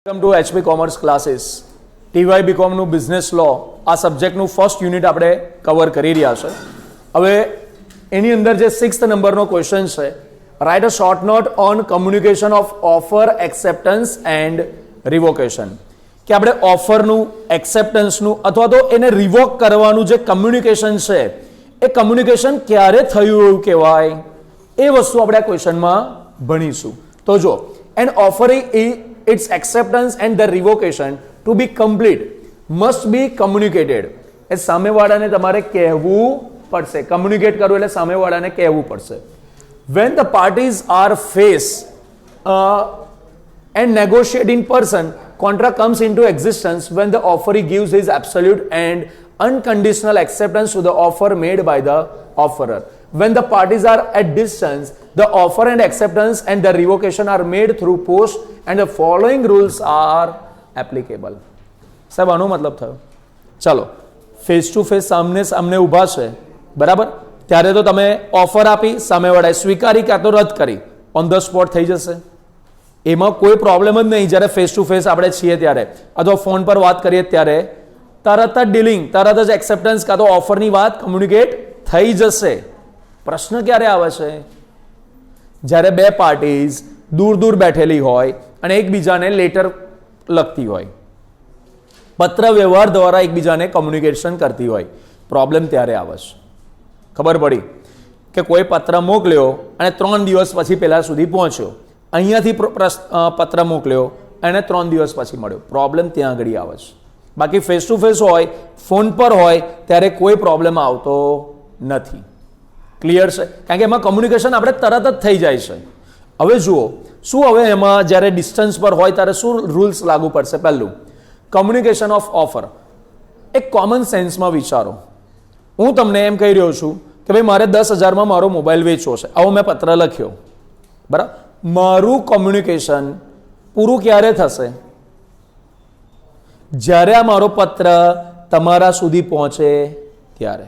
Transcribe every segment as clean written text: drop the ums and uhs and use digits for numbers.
Welcome to HP commerce classes. TY બીકોમનું business law આ સબ્જેક્ટનું ફર્સ્ટ યુનિટ આપણે કવર કરી રહ્યા છે. હવે એની અંદર જે 6th નંબરનો ક્વેશ્ચન છે, write a short note on communication of offer, acceptance and revocation. કે આપણે ઓફરનું, એક્સેપ્ટન્સનું અથવા તો એને રિવોક કરવાનું જે કમ્યુનિકેશન છે એ કમ્યુનિકેશન ક્યારે થયું એવું કહેવાય, એ વસ્તુ આપણે આ ક્વેશ્ચનમાં ભણીશું. તો જો and offering its acceptance and the revocation to be complete must be communicated. એ સામેવાળાને તમારે કહેવું પડશે. કમ્યુનિકેટ કરવું એટલે સામેવાળાને કહેવું પડશે. When the parties are faced and negotiate in person, contract comes into existence when the offeree gives his absolute and unconditional acceptance to the offer made by the offerer. When the parties are at distance, the offer and acceptance and the revocation are made through post and the following rules are applicable. સાહેબ આનો મતલબ થયો. ચલો, face to face સામને સામને ઊભા છે, બરાબર? ત્યારે તો તમે ઓફર આપી, સામેવાળાએ સ્વીકારી કાં તો રદ કરી, ઓન ધ સ્પોટ થઈ જશે. એમાં કોઈ પ્રોબ્લેમ જ નહીં. જ્યારે ફેસ ટુ ફેસ આપણે છીએ ત્યારે અથવા ફોન પર વાત કરીએ ત્યારે તરત જ ડીલિંગ, તરત જ એક્સેપ્ટન્સ કાં તો ઓફરની વાત કમ્યુનિકેટ થઈ જશે. પ્રશ્ન ક્યારે આવે છે? જ્યારે બે પાર્ટીઝ દૂર દૂર બેઠેલી હોય અને એકબીજાને લેટર લખતી હોય, પત્ર વ્યવહાર દ્વારા એકબીજાને કમ્યુનિકેશન કરતી હોય, પ્રોબ્લેમ ત્યારે આવે છે. ખબર પડી કે કોઈ પત્ર મોકલ્યો અને 3 દિવસ પછી પેલા સુધી પહોંચ્યો, અહીંયાથી પત્ર મોકલ્યો અને 3 દિવસ પછી મળ્યો, પ્રોબ્લેમ ત્યાં આગળ આવે છે. બાકી ફેસ ટુ ફેસ હોય, ફોન પર હોય ત્યારે કોઈ પ્રોબ્લેમ આવતો નથી. ક્લિયર છે? કારણ કે એમાં કમ્યુનિકેશન આપણે તરત જ થઈ જાય છે. હવે જુઓ શું, હવે એમાં જ્યારે ડિસ્ટન્સ પર હોય ત્યારે શું રૂલ્સ લાગુ પડશે? પહેલું, કમ્યુનિકેશન ઓફ ઓફર. એક કોમન સેન્સમાં વિચારો. હું તમને એમ કહી રહ્યો છું કે ભાઈ મારે 10,000માં મારો મોબાઈલ વેચવો છે, આવો મેં પત્ર લખ્યો, બરાબર? મારું કમ્યુનિકેશન પૂરું ક્યારે થશે? જ્યારે આ મારો પત્ર તમારા સુધી પહોંચે ત્યારે.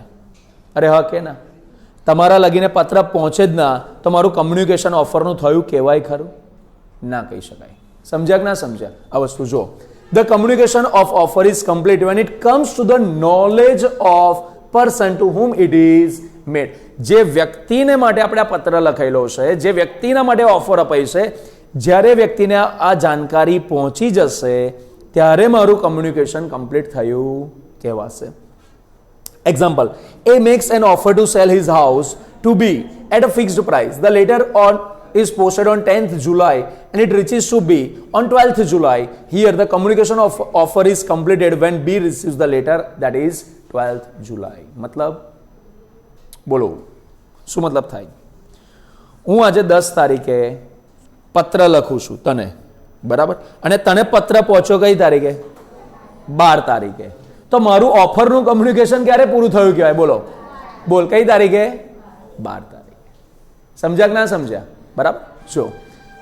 અરે હા કે ના? તમારા લગીને પત્ર પહોંચે જ ના તો મારું કમ્યુનિકેશન ઓફરનું થયું કહેવાય ખરું? ના કહી શકાય. સમજ્યા કે ના સમજ્યા? આ વસ્તુ જો, the communication of offer is complete van it comes to the knowledge of person to whom it is made. જે વ્યક્તિને માટે આપણે આ પત્ર લખેલો છે, જે વ્યક્તિના માટે ઓફર અપાઈ છે, જ્યારે વ્યક્તિને આ જાણકારી પહોંચી જશે ત્યારે મારું કમ્યુનિકેશન કમ્પ્લીટ થયું કહેવાશે. Example, A makes an offer to sell his house to B at a fixed price. The letter is posted on 10th July and it reaches to B on 12th July. Here the communication of offer is completed when B receives the letter, that is 12th July. મતલબ બોલો શું મતલબ થાય? હું આજે 10 તારીખે પત્ર લખું છું તને, બરાબર? અને તને પત્ર પહોંચ્યો કઈ તારીખે? 12 તારીખે. તો મારું ઓફરનું કમ્યુનિકેશન ક્યારે પૂરું થયું કહેવાય? બોલો, બોલ કઈ તારીખે? 12 તારીખે. સમજ્યા કે ના સમજ્યા? બરાબર. જો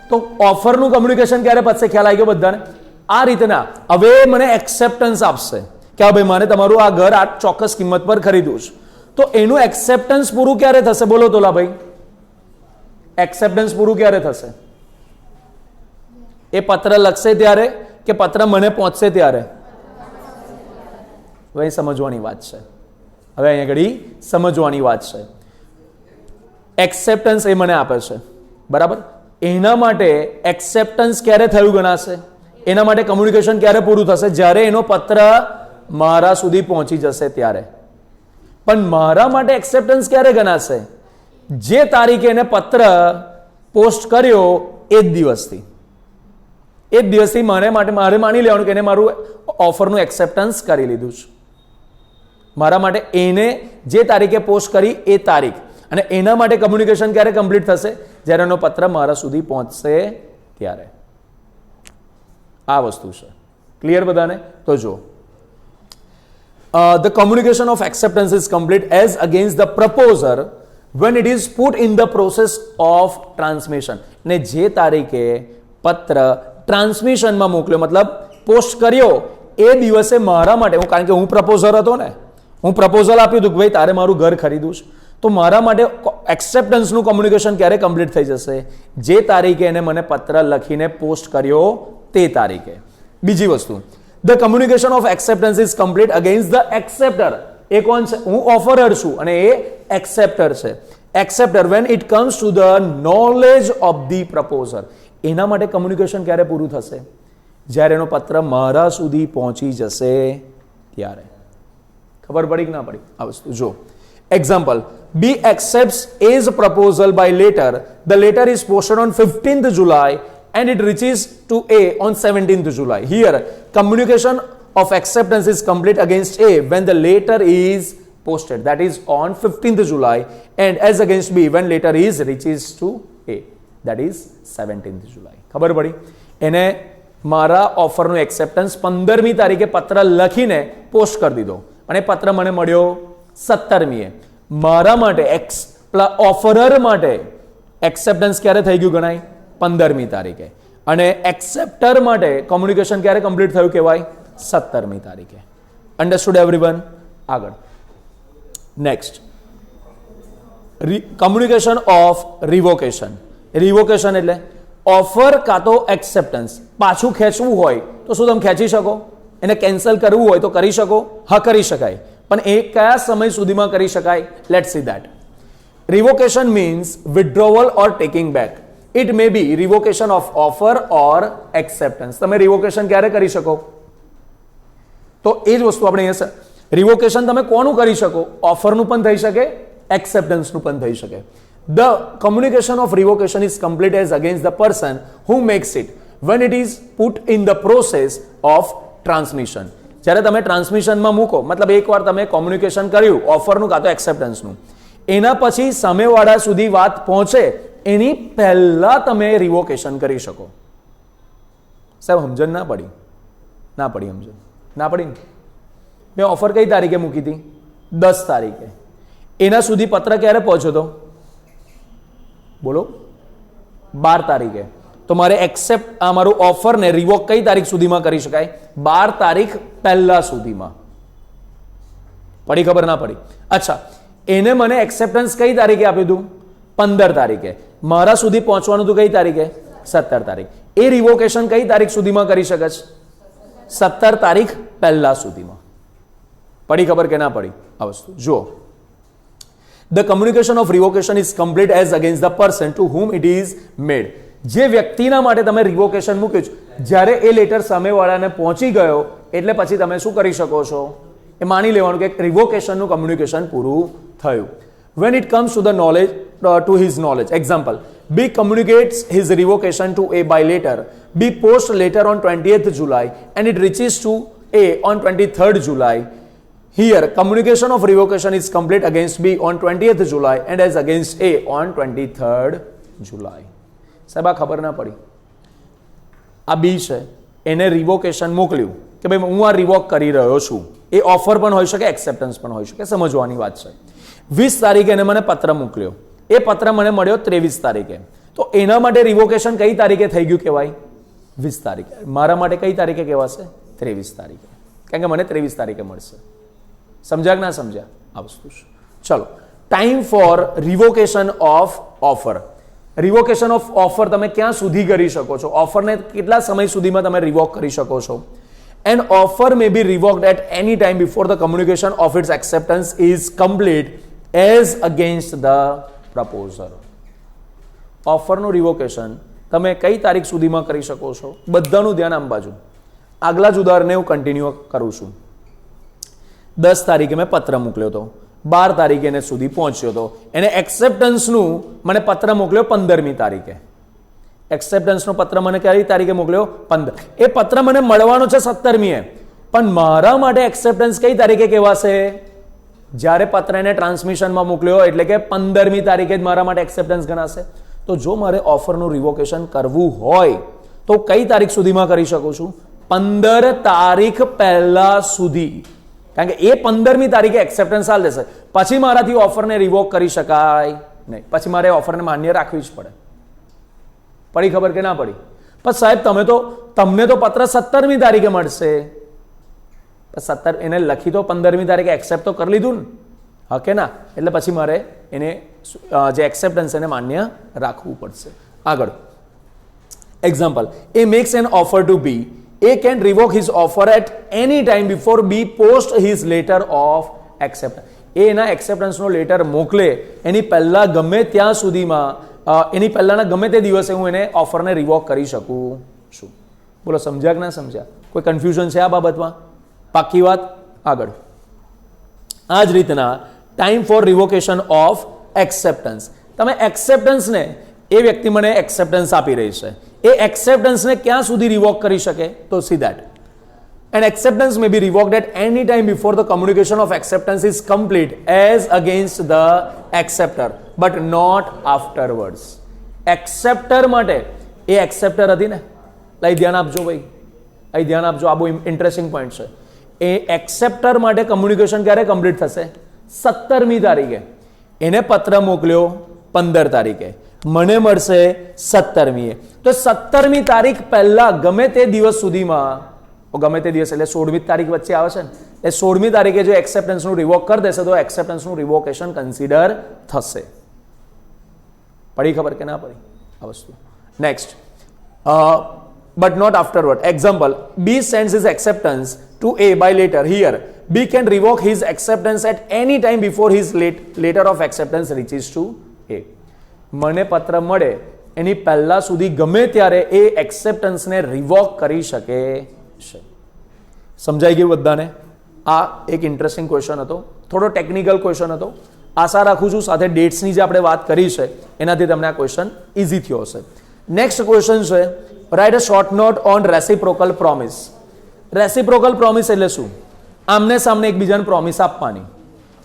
તો ઓફરનું કમ્યુનિકેશન ક્યારે પતશે? ખ્યાલ આવી ગયો બધાને? આ રીતના હવે મને એક્સેપ્ટન્સ આપશે કે હા ભાઈ મારે તમારું આ ઘર આ ચોક્કસ કિંમત પર ખરીદવું છે. તો એનું એક્સેપ્ટન્સ પૂરું ક્યારે થશે? બોલો તોલા ભાઈ, એક્સેપ્ટન્સ પૂરું ક્યારે થશે? એ પત્ર લખશે ત્યારે કે પત્ર મને પહોંચશે ત્યારે? હવે સમજવાની વાત છે. હવે અહીંયા ઘડી સમજવાની વાત છે. એક્સેપ્ટન્સ એ મને આપે છે, બરાબર? એના માટે એક્સેપ્ટન્સ ક્યારે થયું ગણાશે? એના માટે કમ્યુનિકેશન ક્યારે પૂરું થશે? જ્યારે એનો પત્ર મારા સુધી પહોંચી જશે ત્યારે. પણ મારા માટે એક્સેપ્ટન્સ ક્યારે ગણાશે? જે તારીખે એને પત્ર પોસ્ટ કર્યો એ જ દિવસથી. એ જ દિવસથી મારે માની લેવાનું કે એને મારું ઓફરનું એક્સેપ્ટન્સ કરી લીધું છે. મારા માટે એને જે તારીખે પોસ્ટ કરી એ તારીખ, અને એના માટે કમ્યુનિકેશન ક્યારે કમ્પ્લીટ થશે? જ્યારે એનો પત્ર મારા સુધી પહોંચશે ત્યારે. આ વસ્તુ છે. ક્લિયર બધાને? તો જો, the communication of acceptance is complete as against the proposer when it is put in the process of transmission. ને જે તારીખે પત્ર ટ્રાન્સમિશનમાં મોકલ્યો, મતલબ પોસ્ટ કર્યો, એ દિવસે મારા માટે, કારણ કે હું પ્રપોઝર હતો ને, હું પ્રપોઝલ આપ્યું હતું કે ભાઈ તારે મારું ઘર ખરીદવું છે, તો મારા માટે એક્સેપ્ટન્સનું કમ્યુનિકેશન ક્યારે કમ્પ્લીટ થઈ જશે? જે તારીખે એને મને પત્ર લખીને પોસ્ટ કર્યો તે તારીખે. બીજી વસ્તુ, the communication of acceptance is complete against the acceptor. એ કોણ છે? હું ઓફરર છું અને એ એક્સેપ્ટર છે. Acceptor when it comes to the knowledge of the proposer. એના માટે કમ્યુનિકેશન ક્યારે પૂરું થશે? જ્યારે એનો પત્ર મારા સુધી પહોંચી જશે ત્યારે. ખબર પડી કે ના પડી આ વસ્તુ? જો example, B accepts A's proposal by letter. The letter is posted on 15th July and it reaches to A on 17th July. Here, communication of acceptance is complete against A when the letter is posted, that is on 15th July, and as against B when letter is reaches to A, that is 17th July. ખબર પડી? એને મારા ઓફરનું acceptance 15મી તારીખે પત્ર લખીને post કરી દીધો અને પત્ર મને મળ્યો 17મીએ. મારા માટે ઓફરર માટે એક્સેપ્ટન્સ ક્યારે થઈ ગયું ગણાય? 15મી તારીખે. અને એક્સેપ્ટર માટે કોમ્યુનિકેશન ક્યારે કમ્પ્લીટ થયું કહેવાય? 17મી તારીખે. Understood everyone? આગળ નેક્સ્ટ, કમ્યુનિકેશન ઓફ રિવોકેશન. રિવોકેશન એટલે ઓફર કાં તો એક્સેપ્ટન્સ પાછું ખેંચવું હોય તો શું તમે ખેંચી શકો? એને કેન્સલ કરવું હોય તો કરી શકો? હા, કરી શકાય. પણ એ કયા સમય સુધીમાં કરી શકાય? Let's see that. Revocation means withdrawal or taking back. It may be revocation of offer or acceptance. તમે રિવોકેશન ક્યારે કરી શકો? તો એ જ વસ્તુ આપણે અહીંયા રિવોકેશન તમે કોનું કરી શકો? ઓફરનું પણ થઈ શકે, એક્સેપ્ટન્સનું પણ થઈ શકે. The communication of revocation is complete as against the person who makes it when it is put in the process of transmission. જ્યારે તમે ટ્રાન્સમિશનમાં મૂકો, મતલબ એકવાર તમે કોમ્યુનિકેશન કર્યું ઓફરનું કાં તો એક્સેપ્ટન્સનું, એના પછી સામેવાળા સુધી વાત પહોંચે એની પહેલા તમે રિવોકેશન કરી શકો. સાહેબ સમજણ ના પડી? ના પડી સમજણ? ના પડી ને? મેં ઓફર કઈ તારીખે મૂકી હતી? 10 તારીખે. એના સુધી પત્ર ક્યારે પહોંચ્યો હતો? બોલો, 12 તારીખે. તો મારે એક્સેપ્ટ આ મારું ઓફરને રિવોક કઈ તારીખ સુધીમાં કરી શકાય? 12 તારીખ પહેલા સુધીમાં. પડી ખબર ના પડી? અચ્છા, એને મને એક્સેપ્ટન્સ કઈ તારીખે આપ્યું હતું? 15 તારીખે. મારા સુધી પહોંચવાનું હતું કઈ તારીખે? 17 તારીખ. એ રિવોકેશન કઈ તારીખ સુધીમાં કરી શકે છે? 17 તારીખ પહેલા સુધીમાં. પડી ખબર કે ના પડી આ વસ્તુ? જુઓ, the communication of revocation is complete as against the person to whom it is made. જે વ્યક્તિના માટે તમે રિવોકેશન મૂક્યું છે, જ્યારે એ લેટર સામેવાળાને પહોંચી ગયો એટલે પછી તમે શું કરી શકો છો? એ માની લેવાનું કે રિવોકેશનનું કમ્યુનિકેશન પૂરું થયું. when it comes to the knowledge to his knowledge, example, B communicates his revocation to A by letter. B posts letter on 20th July and it reaches to A on 23rd July. Here, communication of revocation is complete against B on 20th July and as against A on 23rd July. સાહેબ આ ખબર ના પડી? આ બી છે, એને રિવોકેશન મોકલ્યું કે ભાઈ હું આ રિવોક કરી રહ્યો છું. એ ઓફર પણ હોઈ શકે, એક્સેપ્ટન્સ પણ હોઈ શકે. સમજવાની વાત છે. 20 તારીખે એને મને પત્ર મોકલ્યો. એ પત્ર મને મળ્યો 23 તારીખે. તો એના માટે રિવોકેશન કઈ તારીખે થઈ ગયું કહેવાય? 20 તારીખે. મારા માટે કઈ તારીખે કહેવાશે? 23 તારીખે. કારણ કે મને 23 તારીખે મળશે. સમજ્યા કે ના સમજ્યા આ વસ્તુ? ચલો, time for revocation of offer. Revocation of offer તમે ક્યાં સુધી કરી શકો છો? ઓફરને કેટલા સમય સુધીમાં તમે રિવોક કરી શકો છો? An offer may be revoked at any time before the communication of its acceptance is complete as against the proposer. ઓફરનું રિવોકેશન તમે કઈ તારીખ સુધીમાં કરી શકો છો? બધાનું ધ્યાન આમ બાજુ. આગલા જ ઉદાહરણને હું કન્ટિન્યુ કરું છું. 10 તારીખે મેં પત્ર મોકલ્યો હતો, 12 તારીખે એને સુધી પહોંચ્યો હતો. એને એક્સેપ્ટન્સનું મને પત્ર મોકલ્યો 15મી તારીખે. એક્સેપ્ટન્સનો પત્ર મને કઈ તારીખે મોકલ્યો? 15. એ પત્ર મને મળવાનો છે 17મીએ, પણ મારા માટે એક્સેપ્ટન્સ કઈ તારીખે કહેવાશે? જ્યારે પત્ર એને ટ્રાન્સમિશનમાં મોકલ્યો એટલે કે 15મી તારીખે જ મારા માટે એક્સેપ્ટન્સ ગણાશે. તો જો મારે ઓફરનું રિવોકેશન કરવું હોય તો કઈ તારીખ સુધીમાં કરી શકું છું? 15 તારીખ પહેલા સુધી. કારણ કે એ 15મી તારીખે એક્સેપ્ટન્સ આલ દેશે, પછી મારાથી ઓફરને રિવોક કરી શકાય નહીં. પછી મારે ઓફરને માન્ય રાખવી જ પડે. પડી ખબર કે ના પડી? પણ સાહેબ તમને તો પત્ર 17મી તારીખે મળશે. 17 એને લખી તો 15મી તારીખે એક્સેપ્ટ તો કરી લીધું ને, હા કે ના? એટલે પછી મારે એને જે એક્સેપ્ટન્સ એને માન્ય રાખવું પડશે. આગળ example, A makes an offer to B. A can revoke his offer at any time before B post his letter of acceptance. એ એના એક્સેપ્ટન્સનો લેટર મોકલે એની પહેલા ગમે ત્યાં સુધીમાં એની પહેલાના ગમે તે દિવસે હું એને ઓફરને રિવોક કરી શકું છું. બોલો સમજ્યા કે ના સમજ્યા? કોઈ કન્ફ્યુઝન છે આ બાબતમાં? પાક્કી વાત? આગળ. આ જ રીતના time for revocation of acceptance. તમે એક્સેપ્ટન્સને એ વ્યક્તિ મને એક્સેપ્ટન્સ આપી રહી છે, એ એક્સેપ્ટન્સને ક્યાં સુધી રિવોક કરી શકે? તો C that an acceptance may be revoked at any time before the communication of acceptance is complete as against the acceptor but not afterwards. acceptor માટે એ acceptor હતી ને, લઈ ધ્યાન આપજો ભાઈ, અહીં ધ્યાન આપજો, આ બહુ ઇન્ટરેસ્ટિંગ પોઈન્ટ છે. એ acceptor માટે કમ્યુનિકેશન ક્યારે કમ્પ્લીટ થશે? 17મી તારીખે. એને પત્ર મોકલ્યો 15 તારીખે, મને મળશે 17મીએ. તો 17મી તારીખ પહેલા ગમે તે દિવસ સુધીમાં, ગમે તે દિવસ એટલે 16મી તારીખ વચ્ચે આવે છે ને, એ 16મી તારીખે જો એક્સેપ્ટન્સનું રિવોક કરી દેશે તો એક્સેપ્ટન્સનું રિવોકેશન કન્સિડર થશે. પડી ખબર કે ના પડી આ વસ્તુ? Next, but not afterward. Example, B sends his acceptance to A by letter. Here B can revoke his acceptance at any time before his letter of acceptance reaches to A. મને પત્ર મળે એની પહેલા સુધી ગમે ત્યારે એ એક્સેપ્ટન્સને રિવોક કરી શકે છે. સમજાઈ ગયું બધાને? આ એક ઇન્ટરેસ્ટિંગ ક્વેશ્ચન હતો, થોડો ટેકનિકલ ક્વેશ્ચન હતો. આશા રાખું છું સાથે ડેટ્સની જે આપણે વાત કરી છે એનાથી તમને આ ક્વેશ્ચન ઇઝી થયો હશે. નેક્સ્ટ ક્વેશ્ચન છે, write a short note on reciprocal promise. Reciprocal promise એટલે શું? આમને સામને એકબીજાને પ્રોમિસ આપવાની.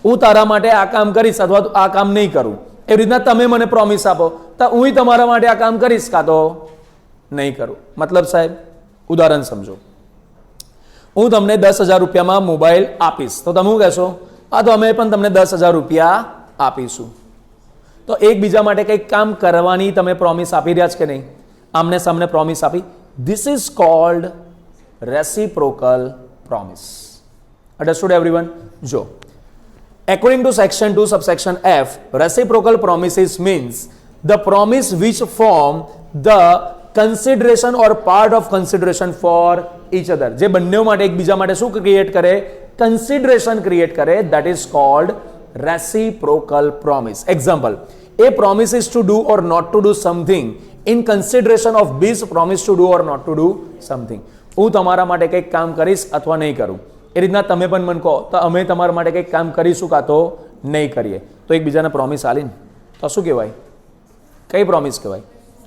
હું તારા માટે આ કામ કરીશ અથવા આ કામ નહીં કરું, એવી રીતના તમે મને પ્રોમિસ આપો તો હું તમારા માટે આ કામ કરીશ કાં તો નહીં કરું. મતલબ સાહેબ, ઉદાહરણ સમજો. હું તમને 10,000 રૂપિયામાં મોબાઈલ આપીશ તો તમે શું કહેશો? હા, તો અમે પણ તમને 10,000 રૂપિયા આપીશું. તો એકબીજા માટે કંઈક કામ કરવાની તમે પ્રોમિસ આપી રહ્યા છે કે નહીં? આમને સામને પ્રોમિસ આપી. This is called reciprocal promise. Understood everyone? જો, according to section 2 subsection F, reciprocal promises means the promise which form the consideration or part of consideration for each other. જે બંને માટે એકબીજા માટે શું ક્રિએટ કરે? કન્સિડરેશન ક્રિએટ કરે. that is called reciprocal promise. Example, A promises to do or not to do something in consideration of B's promise to do or not to do something. હું તમારા માટે કંઈક કામ કરીશ અથવા નહીં કરું, એ રીતના તમે પણ મને કહો તો અમે તમારા માટે કંઈક કામ કરીશું કાં તો નહીં કરીએ. તો એકબીજાને પ્રોમિસ આલીને તો શું કહેવાય? કઈ પ્રોમિસ કહેવાય?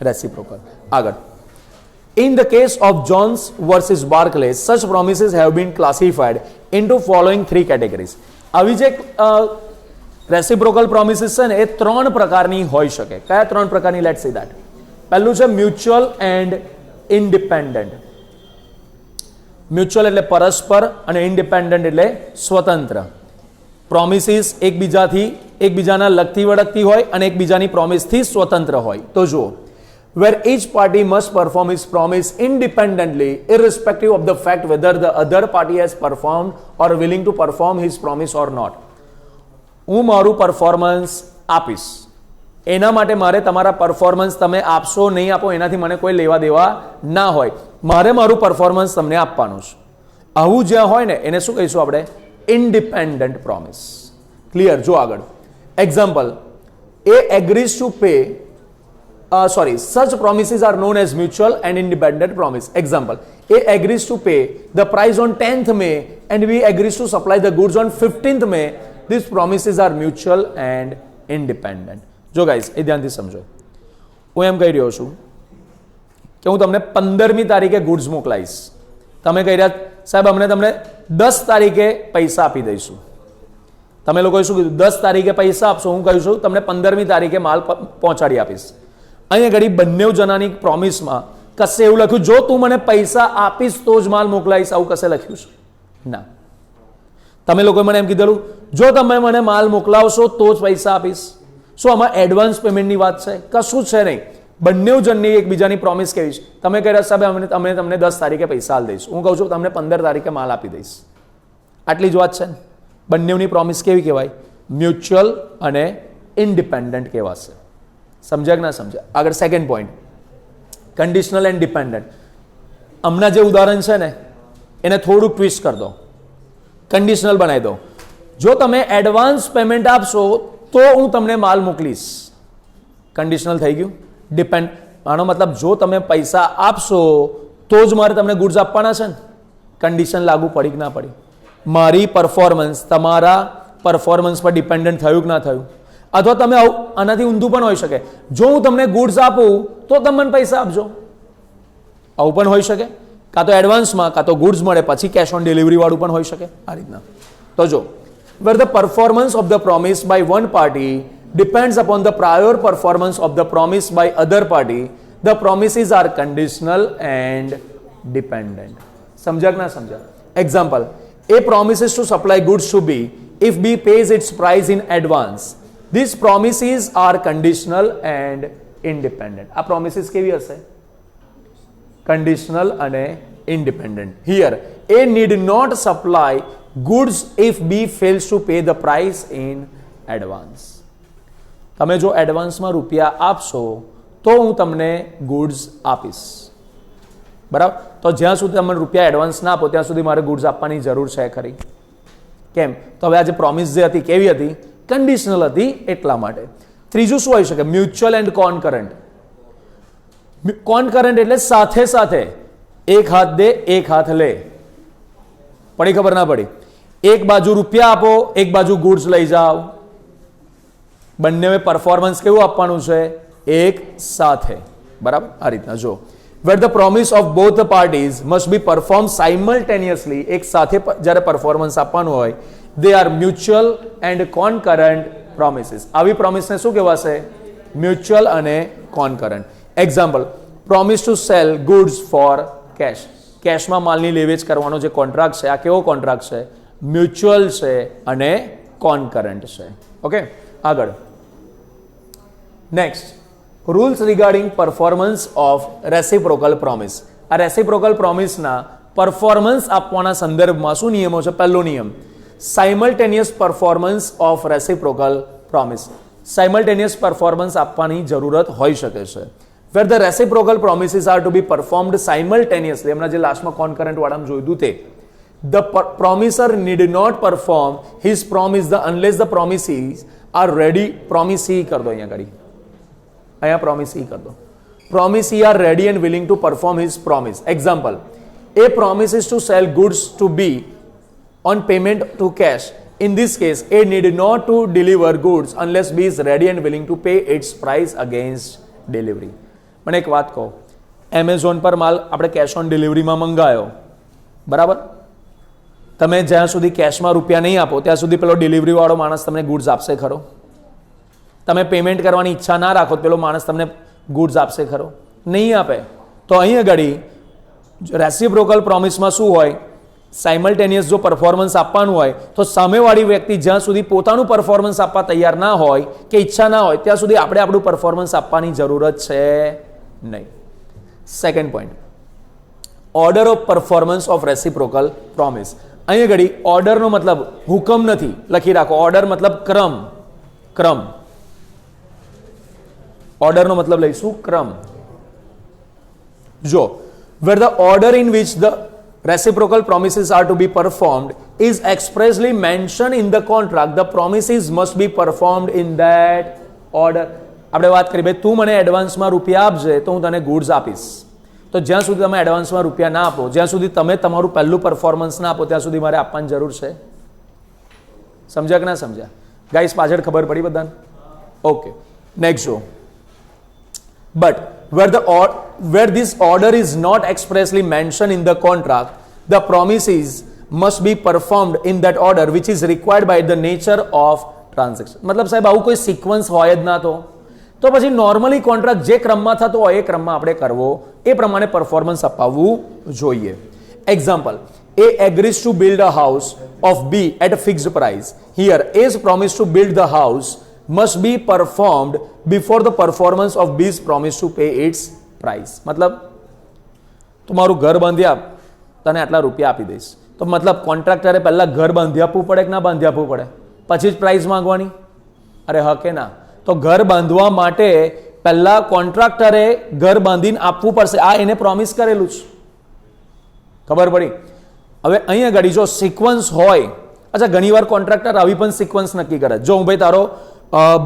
રેસિપ્રોકલ. આગળ, in the case of Jones versus Barclay, such promises have been classified into following 3 categories. આવી જે રેસિપ્રોકલ પ્રોમિસીસ છે ને એ 3 પ્રકારની હોઈ શકે. કયા 3 પ્રકારની? Let's see that. પહેલું છે મ્યુચ્યુઅલ એન્ડ ઇન્ડિપેન્ડન્ટ. મ્યુચ્યુઅલ એટલે પરસ્પર અને ઇન્ડિપેન્ડન્ટ એટલે સ્વતંત્ર. પ્રોમિસીસ એકબીજાના લગતી વળગતી હોય અને એકબીજાની પ્રોમિસથી સ્વતંત્ર હોય. તો જુઓ, where each party must perform his promise independently irrespective of the fact whether the other party has performed or willing to perform his promise or not. હું મારું પરફોર્મન્સ આપીશ, એના માટે મારે તમારા પરફોર્મન્સ તમે આપશો નહીં આપો એનાથી મને કોઈ લેવા દેવા ના હોય. મારે મારું પરફોર્મન્સ તમને આપવાનું છે. આવું જ્યાં હોય ને એને શું કહીશું આપણે? Independent promise. ક્લિયર? જો આગળ, example, A agrees to pay such promises are known as mutual and independent promise. Example, A agrees to pay the price on 10th May and B agrees to supply the goods on 15th May. These promises are mutual and independent. જો guys, એ ધ્યાનથી સમજો. હું એમ કહી રહ્યો છું કે હું તમને 15મી તારીખે ગુડ્સ મોકલાઈશ. તમે કહી રહ્યા સાહેબ અમને તમને 10 તારીખે પૈસા આપી દઈશું. તમે લોકોએ શું કીધું? 10 તારીખે પૈસા આપશો. હું કહું છું તમને 15મી તારીખે માલ પહોંચાડી આપીશ. અહીંયા ઘડી બંને જણાની પ્રોમિસમાં કશે એવું લખ્યું જો તું મને પૈસા આપીશ તો જ માલ મોકલાઈશ, આવું કશે લખ્યું છે? ના. તમે લોકોએ મને એમ કીધેલું જો તમે મને માલ મોકલાવશો તો જ પૈસા આપીશ. શું આમાં એડવાન્સ પેમેન્ટની વાત છે? કશું છે નહીં. બંને જણની એકબીજાની પ્રોમિસ કેવી છે? તમે કહી રહ્યા સાહેબ અમે તમને 10 તારીખે પૈસા આલ દઈશ. હું કહું છું તમને 15 તારીખે માલ આપી દઈશ. આટલી જ વાત છે ને? બંનેની પ્રોમિસ કેવી કહેવાય? મ્યુચ્યુઅલ અને ઇન્ડિપેન્ડન્ટ કહેવાશે. સમજ્યા કે ના સમજ્યા? આગળ second point, conditional and dependent. હમણાં જે ઉદાહરણ છે ને એને થોડુંક ટ્વિસ્ટ કરી દો, કન્ડિશનલ બનાવી દો. જો તમે એડવાન્સ પેમેન્ટ આપશો તો હું તમને માલ મોકલીશ. કન્ડિશનલ થઈ ગયું. ડિપેન્ડ, આનો મતલબ જો તમે પૈસા આપશો તો જ મારે તમને ગુડ્સ આપવાના છે ને. કન્ડિશન લાગુ પડી કે ના પડી? મારી પરફોર્મન્સ તમારા પરફોર્મન્સ પર ડિપેન્ડન્ટ થયું કે ના થયું? અથવા તમે આનાથી ઊંધું પણ હોઈ શકે, જો હું તમને ગુડ્સ આપું તો તમે મને પૈસા આપજો, આવું પણ હોઈ શકે. કાં તો એડવાન્સમાં કાં તો ગુડ્સ મળે પછી કેશ ઓન ડિલિવરી વાળું પણ હોઈ શકે. આ રીતના તો જો, where the performance of the promise by one party depends upon the prior performance of the promise by other party, the promises are conditional and dependent. સમજ્યા કે ના સમજ્યા? Example, A promises to supply goods to B if B pays its price in advance. These promises are conditional and independent. આ promises કેવી હશે? Conditional અને independent. Here, A need not supply goods if B fails to pay the price in advance. તમે જો એડવાન્સમાં રૂપિયા આપશો તો હું તમને ગુડ્સ આપીશ, બરાબર? તો જ્યાં સુધી તમે રૂપિયા એડવાન્સ ના આપો ત્યાં સુધી મારે ગુડ્સ આપવાની જરૂર છે ખરી? કેમ? તો હવે આ જે પ્રોમિસ જે હતી કેવી હતી? કન્ડિશનલ હતી, એટલા માટે. ત્રીજું શું હોઈ શકે? Mutual and concurrent. કોનકરન્ટ એટલે સાથે સાથે, એક હાથ દે એક હાથ લે. પડી ખબર ના પડી? એક બાજુ રૂપિયા આપો, એક બાજુ ગુડ્સ લઈ જાઓ. બંને પરફોર્મન્સ કેવું આપવાનું છે? એક સાથે, બરાબર? આ રીતના જો, where the promise of both the parties must be performed simultaneously, એક સાથે જ્યારે પરફોર્મન્સ આપવાનું હોય, they are mutual and concurrent promises. આવી પ્રોમિસને શું કહેવાશે? મ્યુચ્યુઅલ અને concurrent. Example, promise to sell goods for cash. કેશમાં માલની લેવેચ કરવાનો જે કોન્ટ્રાક્ટ છે, આ કેવો કોન્ટ્રાક્ટ છે? મ્યુચ્યુઅલ છે અને કોનકરન્ટ છે. ઓકે, આગળ. Next, rules regarding performance of reciprocal promise. આ રેસિપ્રોકલ પ્રોમિસના પરફોર્મન્સ આપવાના સંદર્ભમાં શું નિયમો છે? પહેલો નિયમ, simultaneous performance of reciprocal promise. Simultaneous performance આપવાની જરૂરત હોઈ શકે છે. where the reciprocal promises are to be performed simultaneously. હમણાં જે લાસ્ટમાં કોનકરન્ટ વાળામાં જોયું તે, the promiser need not perform his promise unless the promisees are ready. promisee કર દો અહીંયા ઘડી, અહીંયા promisee કર દો. promisee are ready and willing to perform his promise. Example, A promises to sell goods to B on payment to cash. In this case, A need not to deliver goods unless B is ready and willing to pay its price against delivery. મને એક વાત કહો, Amazon પર માલ આપણે cash on ડિલિવરીમાં મંગાયો, બરાબર? તમે જ્યાં સુધી કેશમાં રૂપિયા નહીં આપો ત્યાં સુધી પેલો ડિલિવરી વાળો માણસ તમને ગુડ્સ આપશે ખરો? તમે પેમેન્ટ કરવાની ઈચ્છા ના રાખો પેલો માણસ તમને ગુડ્સ આપશે ખરો? નહીં આપે. તો અહીં આગળ રેસિપ્રોકલ પ્રોમિસમાં શું હોય? સાયમલ્ટેનિયસ જો પરફોર્મન્સ આપવાનું હોય તો સામેવાળી વ્યક્તિ જ્યાં સુધી પોતાનું પરફોર્મન્સ આપવા તૈયાર ના હોય કે ઈચ્છા ના હોય ત્યાં સુધી આપણે આપણું પરફોર્મન્સ આપવાની જરૂરત છે નહીં. Second point, order of performance of reciprocal promise. અહીં આગળ ઓર્ડરનો મતલબ હુકમ નથી, લખી રાખો. ઓર્ડર મતલબ ક્રમ. ક્રમ, ઓર્ડરનો મતલબ લઈશું ક્રમ. જો, where the order in which the reciprocal promises are to be performed is expressly mentioned in the contract, the promises must be performed in that order. આપણે વાત કરી, ભાઈ તું મને એડવાન્સમાં રૂપિયા આપજે તો હું તને ગુડ્સ આપીશ. તો જ્યાં સુધી તમે એડવાન્સમાં રૂપિયા ના આપો, જ્યાં સુધી તમે તમારું પહેલું પરફોર્મન્સ ના આપો ત્યાં સુધી મારે આપવાની જરૂર છે. સમજ્યા કે ના સમજ્યા? ગાઈસ પાછળ ખબર પડી બધાને? ઓકે, નેક્સ્ટ જો, but where this order is not expressly mentioned in the contract, the promises must be performed in that order which is required by the nature of transaction. મતલબ સાહેબ આવું કોઈ સિક્વન્સ હોય જ ના તો પછી નોર્મલી કોન્ટ્રાક્ટ જે ક્રમમાં થતો હોય એ ક્રમમાં આપણે કરવો, એ પ્રમાણે પરફોર્મન્સ અપાવવું જોઈએ. Example, A agrees to build a house of B at a fixed price. Here, A's promise to build the house must be performed before the performance of B's promise to pay its price. મતલબ તું મારું ઘર બાંધી આપ, તને આટલા રૂપિયા આપી દઈશ. તો મતલબ કોન્ટ્રાક્ટરે પહેલા ઘર બાંધી આપવું પડે કે ના બાંધી આપવું પડે? પછી જ પ્રાઇસ માંગવાની? અરે હા કે ના? તો ઘર બાંધવા માટે પહેલા કોન્ટ્રાક્ટરે ઘર બાંધીને આપવું પડશે. આ એને પ્રોમિસ કરેલું છે. ખબર પડી? હવે અહીંયા આગળ જો સિક્વન્સ હોય, અચ્છા ઘણીવાર કોન્ટ્રાક્ટર આવી પણ સિક્વન્સ નક્કી કરે. જો હું ભાઈ તારો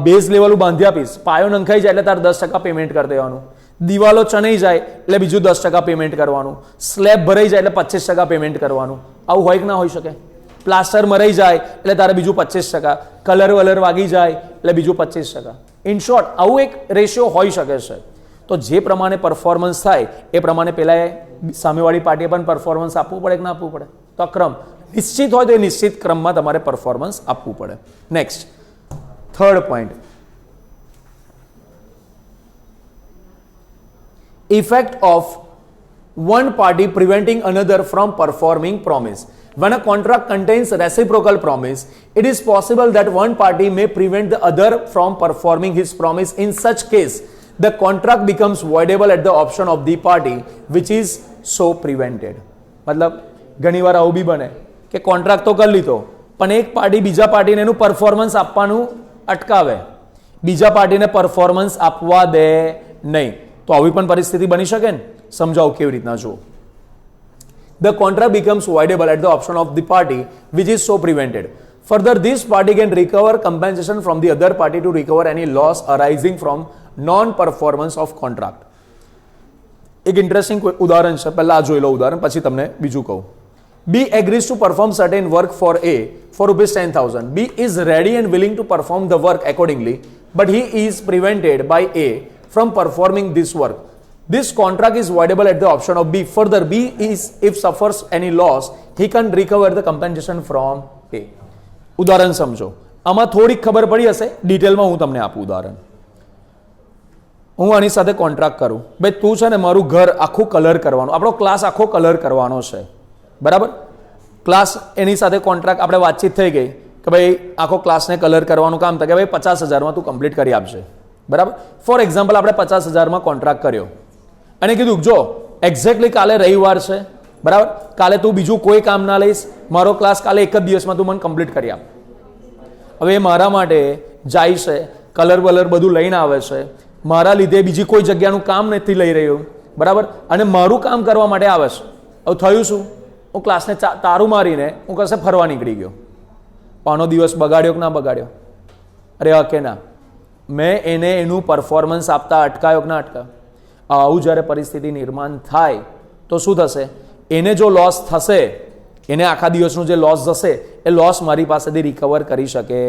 બેઝ લેવલ બાંધી આપીશ, પાયો નંખાઈ જાય એટલે તારે 10% પેમેન્ટ કરી દેવાનું, દિવાલો ચણાઈ જાય એટલે બીજું 10% પેમેન્ટ કરવાનું, સ્લેબ ભરાઈ જાય એટલે 25% પેમેન્ટ કરવાનું. આવું હોય કે ના હોઈ શકે? પ્લાસ્ટર મરાઈ જાય એટલે તારે બીજું 25%, કલર વલર વાગી જાય એટલે બીજું 25%. ઇન શોર્ટ આવું એક રેશિયો હોઈ શકે છે. તો જે પ્રમાણે પરફોર્મન્સ થાય એ પ્રમાણે પેલા સામેવાળી પાર્ટીએ પણ પરફોર્મન્સ આપવું પડે કે ના આપવું પડે? તો આ ક્રમ નિશ્ચિત હોય તો એ નિશ્ચિત ક્રમમાં તમારે પરફોર્મન્સ આપવું પડે. Next, third point, effect of one party preventing another from performing promise. When a contract contains reciprocal promise, it is possible that one party may prevent the other from performing his promise. In such case, the contract becomes voidable at the option of the party which is so prevented. મતલબ ઘણીવાર આવું બી બને કે contract તો કરી લીધો પણ એક પાર્ટી બીજા પાર્ટીને એનું પરફોર્મન્સ આપવાનું અટકાવે, બીજા પાર્ટીને પરફોર્મન્સ આપવા દે નહીં. તો આવી પણ પરિસ્થિતિ બની શકે ને. સમજાવું કેવી રીતના જુઓ. The contract becomes voidable at the option of the party which is so prevented. Further, this party can recover compensation from the other party to recover any loss arising from non-performance of contract. એક interesting ઉદાહરણ છે, પહેલા આ જોઈ લો ઉદાહરણ, પછી તમને બીજું કહું. B agrees to perform certain work for A for ₹10,000. B is ready and willing to perform the work accordingly, but he is prevented by A from performing this work. This contract is voidable at the option of B. Further, B is, if suffers any loss, he can recover the compensation from A. ઉદાહરણ સમજો. આમાં થોડીક ખબર પડી હશે, ડિટેલમાં હું તમને આપું ઉદાહરણ. હું આની સાથે કોન્ટ્રાક્ટ કરું, ભાઈ તું છે ને મારું ઘર આખું કલર કરવાનું, આપણો ક્લાસ આખો કલર કરવાનો છે, બરાબર? ક્લાસ એની સાથે કોન્ટ્રાક્ટ આપણે વાતચીત થઈ ગઈ કે ભાઈ આખો ક્લાસને કલર કરવાનું કામ થાય કે ભાઈ 50,000માં તું કમ્પ્લીટ કરી આપશે, બરાબર? ફોર એક્ઝામ્પલ આપણે 50,000માં કોન્ટ્રાક્ટ કર્યો અને કીધું જો એક્ઝેક્ટલી કાલે રવિવાર છે, બરાબર, કાલે તું બીજું કોઈ કામ ના લઈશ, મારો ક્લાસ કાલે એક જ દિવસમાં તું મને કમ્પ્લીટ કરી આપ. હવે એ મારા માટે જાય છે, કલર વલર બધું લઈને આવે છે, મારા લીધે બીજી કોઈ જગ્યાનું કામ નથી લઈ રહ્યું, બરાબર, અને મારું કામ કરવા માટે આવે છે. હવે થયું શું? હું ક્લાસને તારું મારીને હું કશે ફરવા નીકળી ગયો. આનો દિવસ બગાડ્યો કે ના બગાડ્યો? અરે હા કે ના? મેં એને એનું પરફોર્મન્સ આપતા અટકાયો કે ના અટકાયો? આવું જ્યારે પરિસ્થિતિ નિર્માણ થાય તો શું થશે? એને જો લોસ થશે, એને આખા દિવસનું જે લોસ જશે એ લોસ મારી પાસેથી રિકવર કરી શકે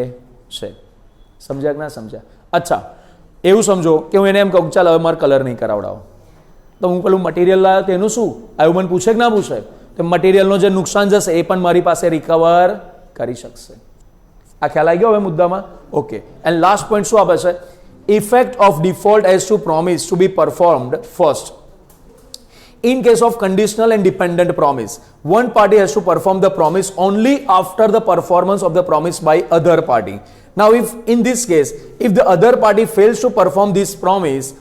છે. સમજ્યા કે ના સમજ્યા? અચ્છા, એવું સમજો કે હું એને એમ કહું ચાલ હવે મારે કલર નહીં કરાવડાવો, તો હું પેલું મટીરિયલ લાવ્યો તેનું શું? આવું મને પૂછે કે ના પૂછે? તો મટીરિયલનો જે નુકસાન જશે એ પણ મારી પાસે રિકવર કરી શકશે. આ ખ્યાલ આવી ગયો હવે મુદ્દામાં? ઓકે. એન્ડ લાસ્ટ પોઈન્ટ શું આપે છે? Effect of default as to promise to be performed first. In case of conditional and dependent promise, one party has to perform the promise only after the performance of the promise by other party. Now, if in this case, if the other party fails to perform this promise,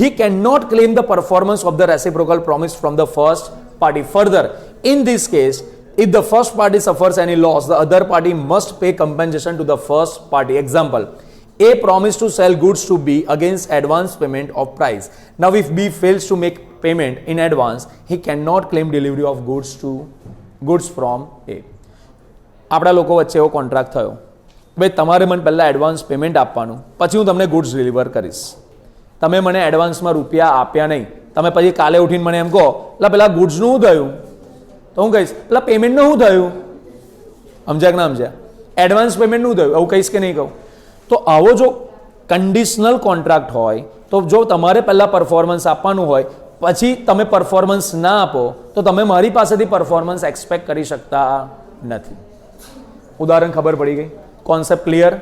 he cannot claim the performance of the reciprocal promise from the first party. Further, in this case, if the first party suffers any loss, the other party must pay compensation to the first party. Example, A promised to sell goods to B against advance payment of price. Now, if B fails to make payment in advance, he cannot claim delivery of goods from A. આપણા લોકો વચ્ચે એવો contract થયો, ભાઈ તમારે મને પહેલાં advance payment આપવાનું, પછી હું તમને ગુડ્સ ડિલિવર કરીશ. તમે મને એડવાન્સમાં રૂપિયા આપ્યા નહીં, તમે પછી કાલે ઉઠીને મને એમ કહો એટલે પેલા ગુડ્સનું શું થયું? તો હું કહીશ પેલા પેમેન્ટનું શું થયું? સમજ્યા કે ના સમજ્યા? એડવાન્સ પેમેન્ટનું થયું, એવું કહીશ કે નહીં કહું? તો આવો જો કન્ડિશનલ કોન્ટ્રાક્ટ હોય તો જો તમારે પહેલાં પરફોર્મન્સ આપવાનું હોય, પછી તમે પરફોર્મન્સ ના આપો તો તમે મારી પાસેથી પરફોર્મન્સ એક્સપેક્ટ કરી શકતા નથી. ઉદાહરણ ખબર પડી ગઈ? Concept clear?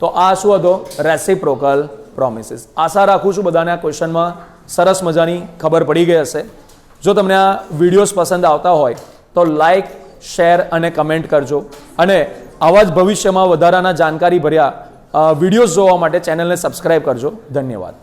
તો આ શું હતો? Reciprocal promises. આશા રાખું છું બધાને આ ક્વેશ્ચનમાં સરસ મજાની ખબર પડી ગઈ હશે. જો તમને આ વિડીયોઝ પસંદ આવતા હોય તો લાઈક, શેર અને કમેન્ટ કરજો, અને આવા જ ભવિષ્યમાં વધારાના જાણકારી ભર્યા વિડીયોઝ જોવા માટે ચેનલને સબસ્ક્રાઇબ કરજો. ધન્યવાદ.